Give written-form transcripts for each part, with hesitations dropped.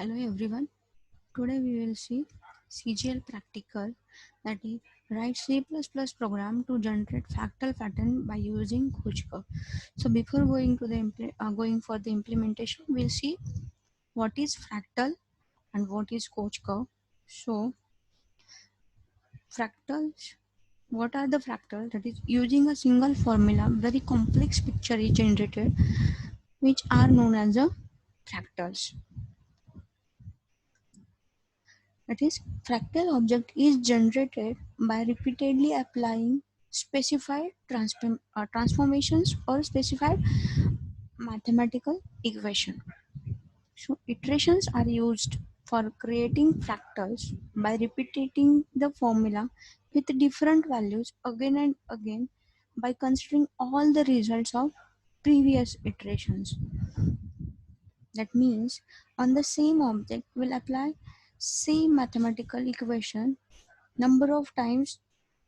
Hello everyone. Today we will see CGL practical, that is write C++ program to generate fractal pattern by using Coach curve. So before going to the going for the implementation, we'll see what is fractal and what is Coach curve. So fractals, what are the fractals? That is using a single formula, very complex picture is generated, which are known as the fractals. That is, fractal object is generated by repeatedly applying specified transformations or specified mathematical equation. So iterations are used for creating fractals by repeating the formula with different values again and again by considering all the results of previous iterations. That means on the same object we'll apply same mathematical equation number of times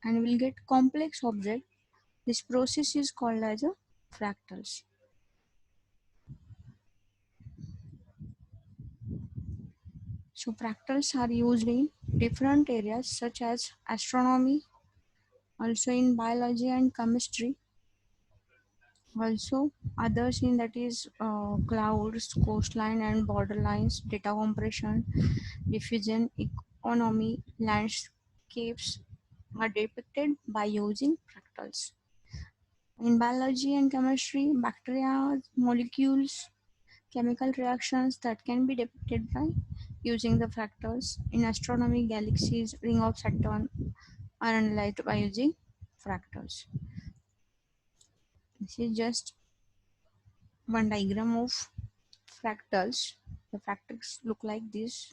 and will get complex object. This process is called as a fractals. So fractals are used in different areas such as astronomy, also in biology and chemistry, also others in that is clouds, coastline and borderlines, data compression, diffusion, economy, landscapes are depicted by using fractals. In biology and chemistry, bacteria, molecules, chemical reactions that can be depicted by using the fractals. In astronomy, galaxies, ring of Saturn are analyzed by using fractals. This is just one diagram of fractals. The fractals look like this.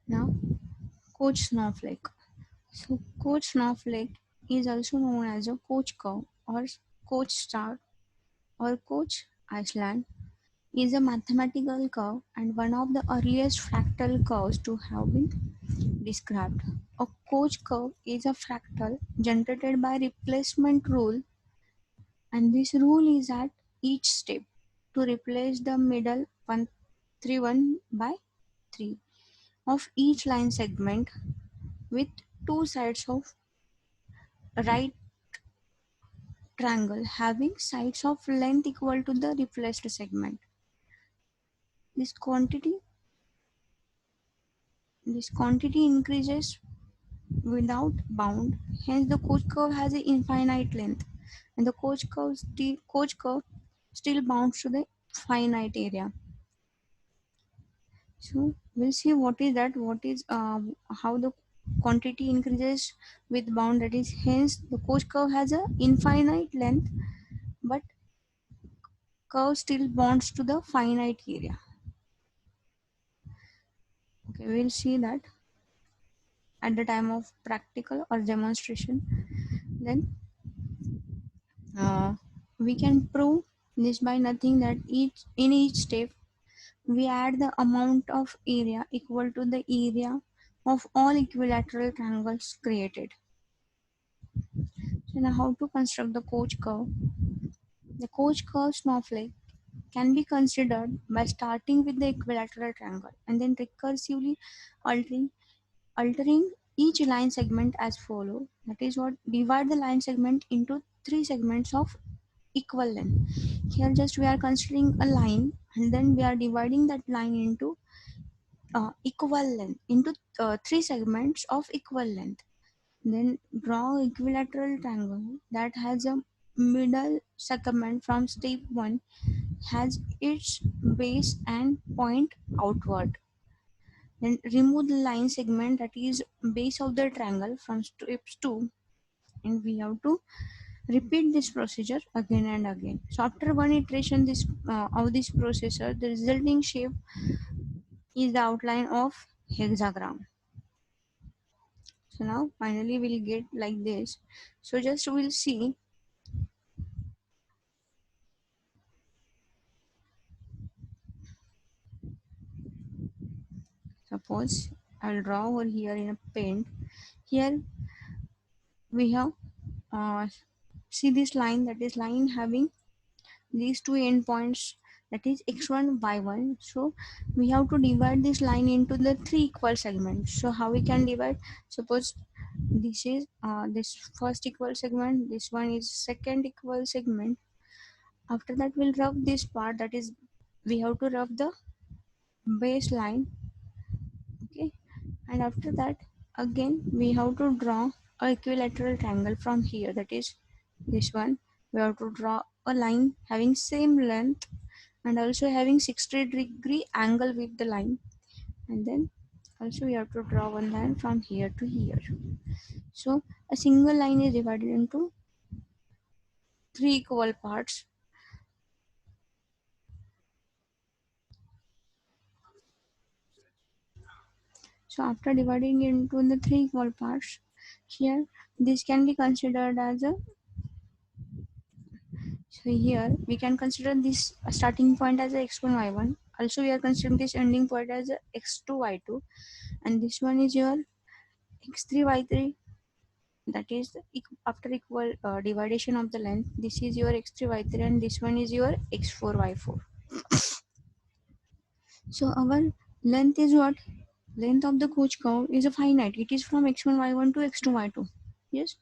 Now, Coach snowflake. So, Coach snowflake is also known as a Coach curve or Coach star or Coach Iceland is a mathematical curve and one of the earliest fractal curves to have been described. A Koch curve is a fractal generated by replacement rule, and this rule is at each step to replace the middle 131 by 3 of each line segment with two sides of right triangle having sides of length equal to the replaced segment. This quantity this quantity increases without bound. Hence, the Koch curve has an infinite length, and the Koch curve still bounds to the finite area. So we'll see what is that. What is how the quantity increases with bound. That is, hence the Koch curve has a infinite length, but curve still bonds to the finite area. Okay, we'll see that at the time of practical or demonstration. Then uh, we can prove this by nothing that in each step we add the amount of area equal to the area of all equilateral triangles created. So now how to construct the Koch curve? The Koch curve snowflake can be considered by starting with the equilateral triangle and then recursively altering altering each line segment as follow. That is what divide the line segment into three segments of equal length. Here just we are considering a line and then we are dividing that line into equal length into three segments of equal length. Then draw equilateral triangle that has a middle segment from step 1 has its base and point outward. Then remove the line segment that is base of the triangle from steps 2, and we have to repeat this procedure again and again. So after one iteration this of this processor, the resulting shape is the outline of hexagram. So now finally we'll get like this. So just we'll see. Suppose I'll draw over here in a paint. Here we have see this line, that is line having these two endpoints that is x1 y1. So we have to divide this line into the three equal segments. So how we can divide? Suppose this is this first equal segment, this one is second equal segment. After that we'll rub this part, that is we have to rub the baseline. Okay, and after that again we have to draw a equilateral triangle from here, that is this one. We have to draw a line having same length and also having 60-degree angle with the line, and then also we have to draw one line from here to here. So a single line is divided into three equal parts. So after dividing into the three equal parts, here this can be considered as a, so here we can consider this starting point as a x1 y1. Also we are considering this ending point as a x2 y2, and this one is your x3 y3. That is after equal division of the length. This is your x3 y3 and this one is your x4 y4. So our length is what? Length of the Koch curve is a finite. It is from x1 y1 to x2 y2. Yes,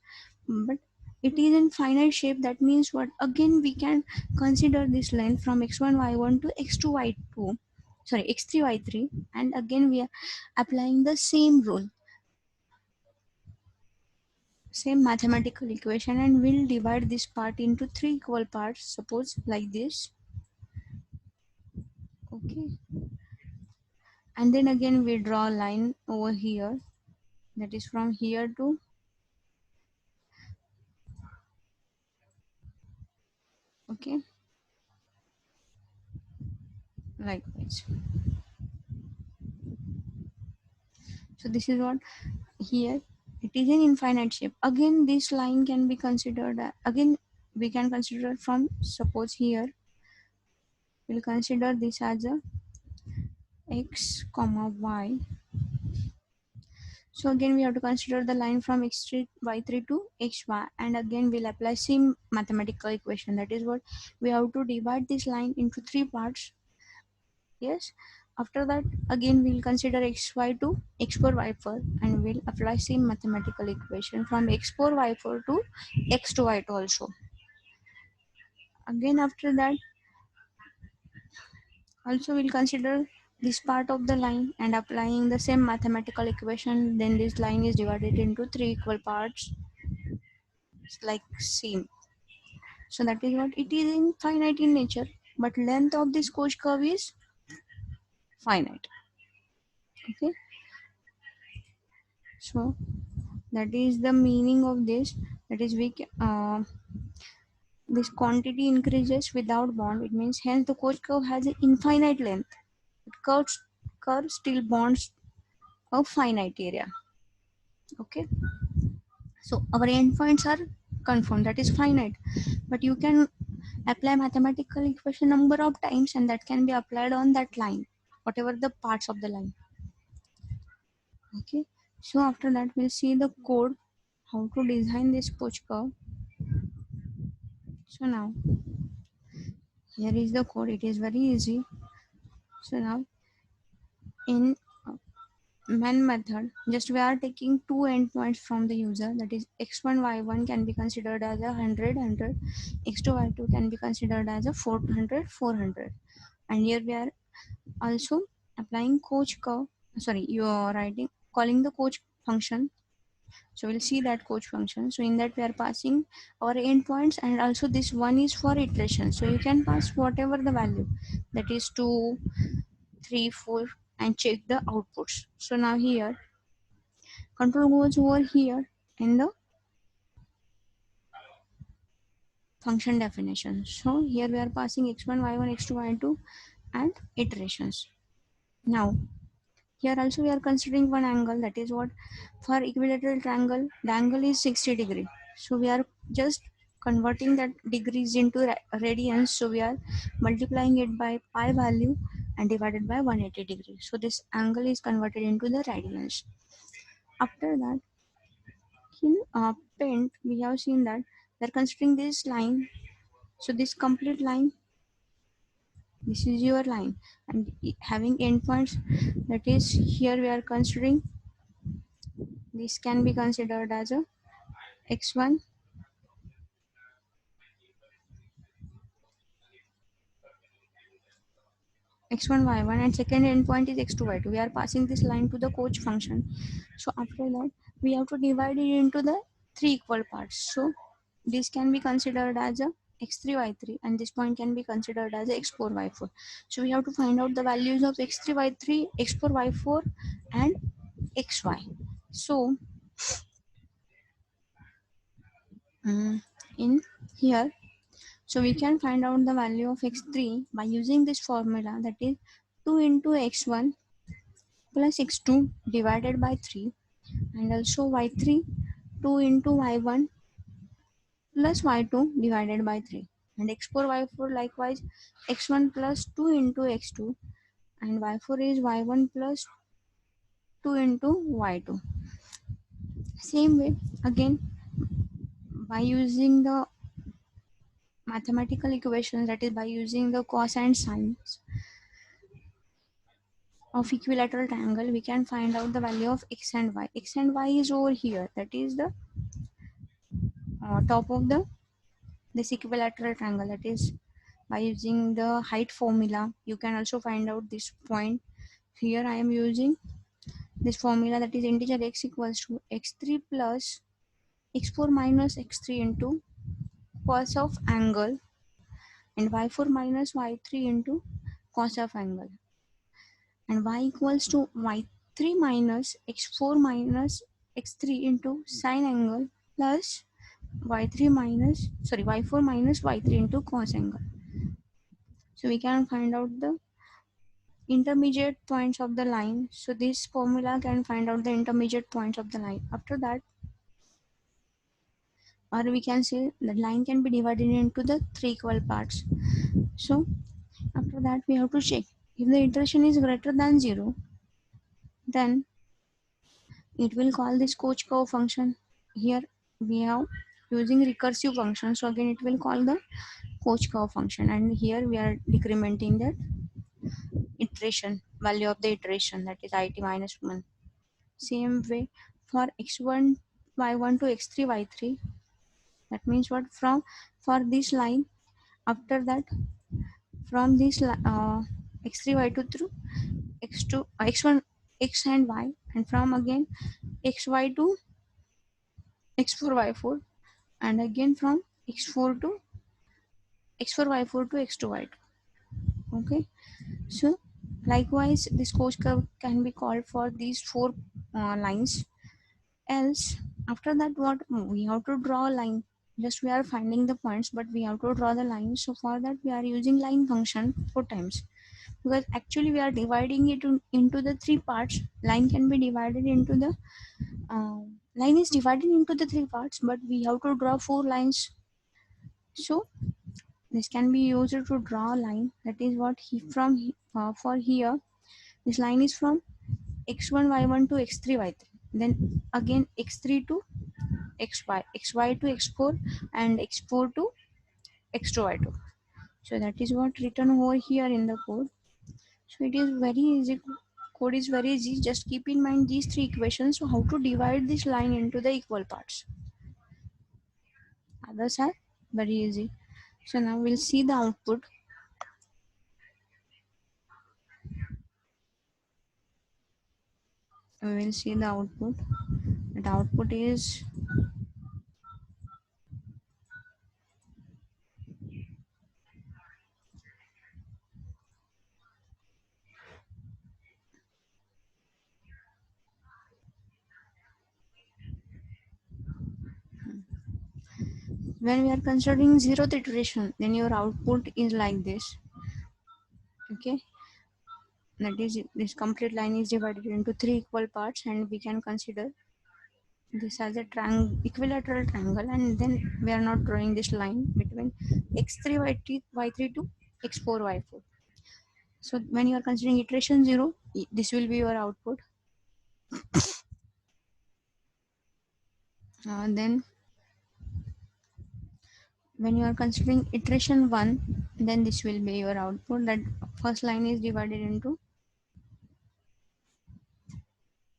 but it is in finite shape. That means what? Again we can consider this length from x1 y1 to x2 y2. Sorry, x3 y3, and again we are applying the same rule, same mathematical equation, and we'll divide this part into three equal parts. Suppose like this. Okay, and then again we draw a line over here, that is from here to, okay, likewise. So this is what here, it is an infinite shape. Again this line can be considered again we can consider from, suppose here we'll consider this as a x comma y. So again we have to consider the line from x3 y3 to xy, and again we'll apply same mathematical equation. That is what we have to divide this line into three parts. Yes, after that again we'll consider xy to x4 y4, and we'll apply same mathematical equation from x4 y4 to x2 y2 also. Again after that also we'll consider this part of the line and applying the same mathematical equation. Then this line is divided into three equal parts, like same. So that is what it is infinite in nature, but length of this Koch curve is finite. Okay, so that is the meaning of this. That is this quantity increases without bound. It means hence the Koch curve has an infinite length. It curve still bonds a finite area. Okay, so our endpoints are confirmed, that is finite, but you can apply mathematical equation number of times and that can be applied on that line, whatever the parts of the line. Okay, so after that we'll see the code how to design this Koch curve. So now here is the code. It is very easy. So now in main method, just we are taking two endpoints from the user, that is x1 y1 can be considered as a 100 x2 y2 can be considered as a 400. And here we are also applying Koch curve. Sorry, you are writing calling the Koch function. So we'll see that Koch function. So in that we are passing our endpoints, and also this one is for iteration. So you can pass whatever the value, that is 2, 3, 4, and check the outputs. So now here control goes over here in the function definition. So here we are passing x1 y1 x2 y2 and iterations. Now here also we are considering one angle, that is what, for equilateral triangle the angle is 60 degree. So we are just converting that degrees into radians. So we are multiplying it by pi value and divided by 180 degrees. So this angle is converted into the radians. After that in paint we have seen that we are considering this line. So this complete line This is your line, and having endpoints, that is here we are considering this can be considered as a x1, x1 y1, and second endpoint is x2 y2. We are passing this line to the coach function. So after that we have to divide it into the three equal parts. So this can be considered as a x3 y3, and this point can be considered as a x4 y4. So we have to find out the values of x3 y3, x4 y4, and xy. So in here, so we can find out the value of x3 by using this formula, that is 2 into x1 plus x2 divided by 3, and also y3 2 into y1 plus y2 divided by 3, and x4 y4 likewise x1 plus 2 into x2, and y4 is y1 plus 2 into y2. Same way again, by using the mathematical equations, that is by using the cos and sines of equilateral triangle, we can find out the value of x and y. X and y is over here, that is the top of the this equilateral triangle. That is by using the height formula you can also find out this point. Here I am using this formula, that is integer x equals to x3 plus x4 minus x3 into cos of angle, and y4 minus y3 into cos of angle, and y equals to y3 minus x4 minus x3 into sine angle plus y3 minus y4 minus y3 into cos angle. So we can find out the intermediate points of the line. So this formula can find out the intermediate points of the line. After that, or we can say the line can be divided into the three equal parts. So after that we have to check if the iteration is greater than 0, then it will call this coach curve function. Here we have using recursive function, so again it will call the coach curve function, and here we are decrementing the iteration value of the iteration, that is it minus 1. Same way for x1 y1 to x3 y3, that means what, from for this line, after that from this x3 y2 through x2 x1 x and y, and from again xy to x4 y4, and again from x4 to x4 y4 to x2 y2. Okay, so likewise this coach curve can be called for these four lines. Else after that, what we have to draw a line. Just we are finding the points, but we have to draw the line. So for that we are using line function four times, because actually we are dividing it into the three parts. Line can be divided into the line is divided into the three parts, but we have to draw four lines. So this can be used to draw a line, that is what for here this line is from x1 y1 to x3 y3, then again x3 to xy, xy to x4, and x4 to x2 y2. So that is what written over here in the code. So it is very easy, code is very easy. Just keep in mind these three equations. So how to divide this line into the equal parts, others are very easy. So now we'll see the output. We will see the output. That output is when we are considering zeroth iteration, then your output is like this. Okay, that is this complete line is divided into three equal parts, and we can consider this as a equilateral triangle, and then we are not drawing this line between x3 y3 to x4 y4. So when you are considering iteration 0, this will be your output. Then When you are considering iteration 1, then this will be your output, that first line is divided into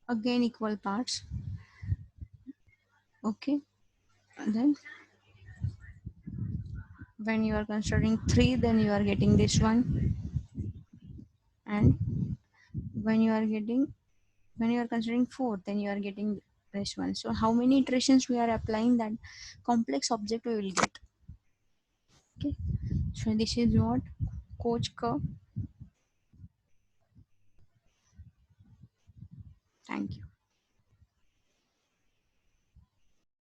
again equal parts. Okay, and then when you are considering 3, then you are getting this one, and when you are getting when you are considering 4, then you are getting this one. So how many iterations we are applying, that complex object we will get. Okay, so this is what coach curve.